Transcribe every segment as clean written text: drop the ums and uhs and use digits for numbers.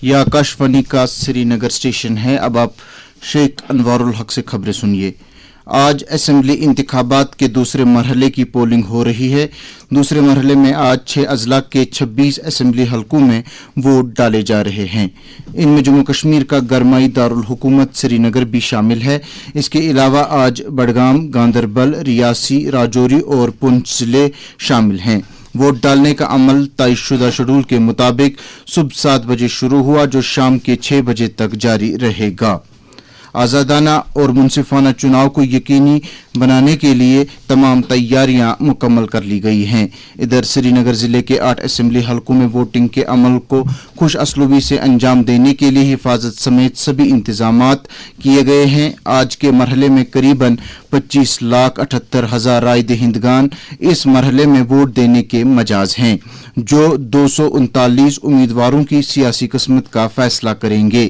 यह आकाशवाणी का श्रीनगर स्टेशन है। अब आप शेख अनवारुल हक से खबरें सुनिए। आज असेंबली इंतखाबात के दूसरे मरहले की पोलिंग हो रही है। दूसरे मरहले में आज 6 अजला के 26 असेंबली हलकों में वोट डाले जा रहे हैं। इनमें जम्मू कश्मीर का गरमाई दारुल हुकूमत श्रीनगर भी शामिल है। इसके अलावा आज बडगाम, गांदरबल, रियासी, राजौरी और पुंछ जिले शामिल हैं। वोट डालने का अमल तयशुदा शेड्यूल के मुताबिक सुबह 7 बजे शुरू हुआ, जो शाम के 6 बजे तक जारी रहेगा। आज़ादाना और मुनसिफाना चुनाव को यकीनी बनाने के लिए तमाम तैयारियां मुकम्मल कर ली गई हैं। इधर श्रीनगर जिले के 8 असेंबली हलकों में वोटिंग के अमल को खुश असलूबी से अंजाम देने के लिए हिफाजत समेत सभी इंतजामात किए गए हैं। आज के मरहले में करीबन 25,78,000 राय दहिंदगान इस मरहले में वोट देने के मजाज हैं, जो 239 उम्मीदवारों की सियासी किस्मत का फैसला करेंगे।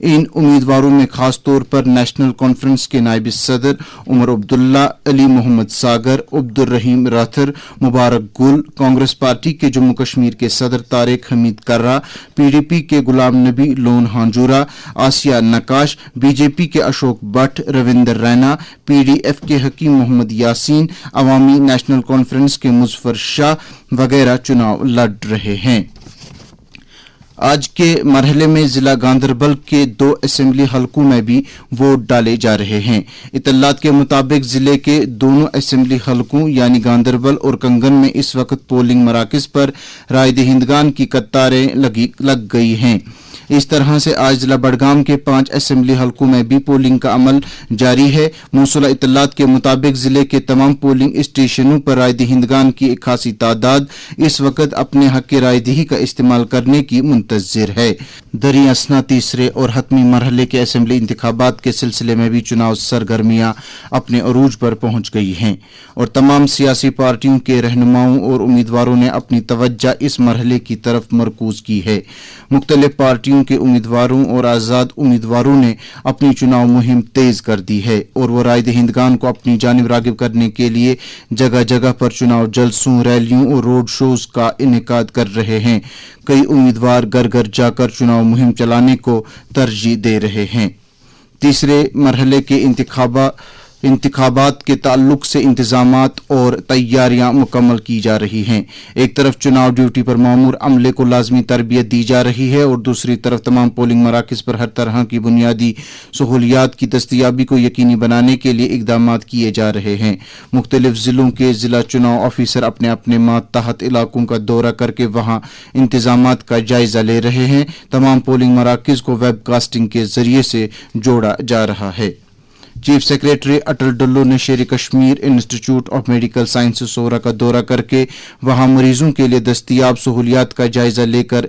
इन उम्मीदवारों में खास तौर पर नेशनल कॉन्फ्रेंस के नायब सदर उमर अब्दुल्ला, अली मोहम्मद सागर, अब्दुल रहीम राथर, मुबारक गुल, कांग्रेस पार्टी के जम्मू कश्मीर के सदर तारिक हमीद कर्रा, पीडीपी के गुलाम नबी लोन हांजूरा, आसिया नकाश, बीजेपी के अशोक भट्ट, रविंदर रैना, पीडीएफ के हकीम मोहम्मद यासीन, अवामी नेशनल कॉन्फ्रेंस के मुजफ्फर शाह वगैरह चुनाव लड़ रहे हैं। आज के मरहले में जिला गांदरबल के 2 असेंबली हलकों में भी वोट डाले जा रहे हैं। इत्तलात के मुताबिक जिले के दोनों असेंबली हलकों यानी गांदरबल और कंगन में इस वक्त पोलिंग मराकज पर राय दहिंदगान की कतारें लग गई हैं। इस तरह से आज जिला बडगाम के 5 असेंबली हलकों में भी पोलिंग का अमल जारी है। मौसूला इत्तलात के मुताबिक जिले के तमाम पोलिंग स्टेशनों पर राय दहिंदगान की एक खासी तादाद इस वक्त अपने हक की राय दही का इस्तेमाल करने की मुंतजिर है। दरी असना तीसरे और हतमी मरहले के असेंबली इंतखाबात के सिलसिले में भी चुनाव सरगर्मियां अपने अरूज पर पहुंच गई हैं और तमाम सियासी पार्टियों के रहनुमाओं और उम्मीदवारों ने अपनी तवज्जो इस मरहले की तरफ मरकूज की है। मुख्तलिफ पार्टियों के उम्मीदवारों और आजाद उम्मीदवारों ने अपनी चुनाव मुहिम तेज कर दी है और वो राय दहिंदगान को अपनी जानिब रागिब करने के लिए जगह जगह पर चुनाव जलसों, रैलियों और रोड शोज का इनेकाद कर रहे हैं। कई उम्मीदवार घर घर जाकर चुनाव मुहिम चलाने को तरजीह दे रहे हैं। तीसरे मरहले के इंतखाबात के ताल्लुक से इंतजामात और तैयारियां मुकम्मल की जा रही हैं। एक तरफ चुनाव ड्यूटी पर मामूर अमले को लाजमी तरबियत दी जा रही है और दूसरी तरफ तमाम पोलिंग मराकज पर हर तरह की बुनियादी सहूलियात की दस्तयाबी को यकीनी बनाने के लिए इकदाम किए जा रहे हैं। मुख्तलिफ जिलों के जिला चुनाव ऑफिसर अपने अपने मातहत इलाकों का दौरा करके वहां इंतजामात का जायजा ले रहे हैं। तमाम पोलिंग मराकज को वेबकास्टिंग के जरिए से जोड़ा जा रहा है। चीफ सेक्रेटरी अटल डुल्लू ने Sher Kashmir Institute of Medical Sciences Soura का दौरा करके वहां मरीजों के लिए दस्तयाब सहूलियात का जायजा लेकर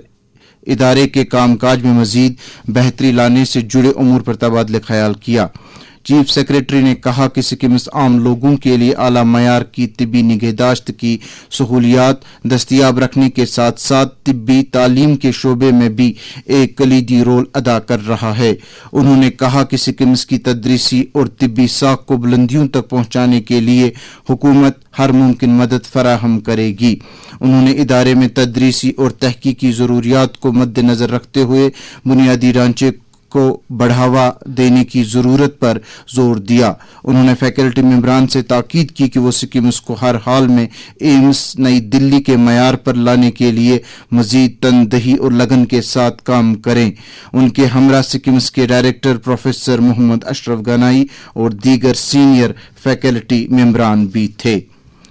इदारे के कामकाज में मजीद बेहतरी लाने से जुड़े उमूर पर तबादला ख्याल किया। चीफ सेक्रेटरी ने कहा कि सिक्किम आम लोगों के लिए आला मयार की तिब्बी निगहदाश्त की सहूलियात दस्तयाब रखने के साथ साथ तिब्बी तालीम के शोबे में भी एक कलीदी रोल अदा कर रहा है। उन्होंने कहा कि सिक्किम की तदरीसी और तिब्बी साख को बुलंदियों तक पहुंचाने के लिए हुकूमत हर मुमकिन मदद फराहम करेगी। उन्होंने इदारे में तदरीसी और तहकीकी ज़रूरियात को मद्देनजर रखते हुए बुनियादी ढांचे को बढ़ावा देने की जरूरत पर जोर दिया। उन्होंने फैकल्टी मेंबरान से ताकीद की कि वो सिक्किम को हर हाल में एम्स नई दिल्ली के मयार पर लाने के लिए मजीद तनदही और लगन के साथ काम करें। उनके हमरा सिक्किम के डायरेक्टर प्रोफेसर मोहम्मद अशरफ गनाई और दीगर सीनियर फैकल्टी मेंबरान भी थे।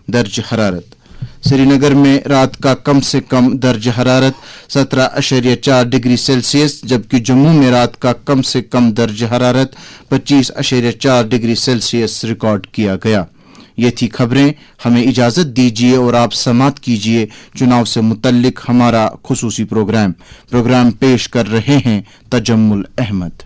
दर्ज हरारत श्रीनगर में रात का कम से कम दर्ज हरारत 17.4 डिग्री सेल्सियस, जबकि जम्मू में रात का कम से कम दर्ज हरारत 25.4 डिग्री सेल्सियस रिकॉर्ड किया गया। ये थी खबरें। हमें इजाजत दीजिए और आप समात कीजिए चुनाव से मुतल्लिक हमारा खुसूसी प्रोग्राम पेश कर रहे हैं तजम्मुल अहमद।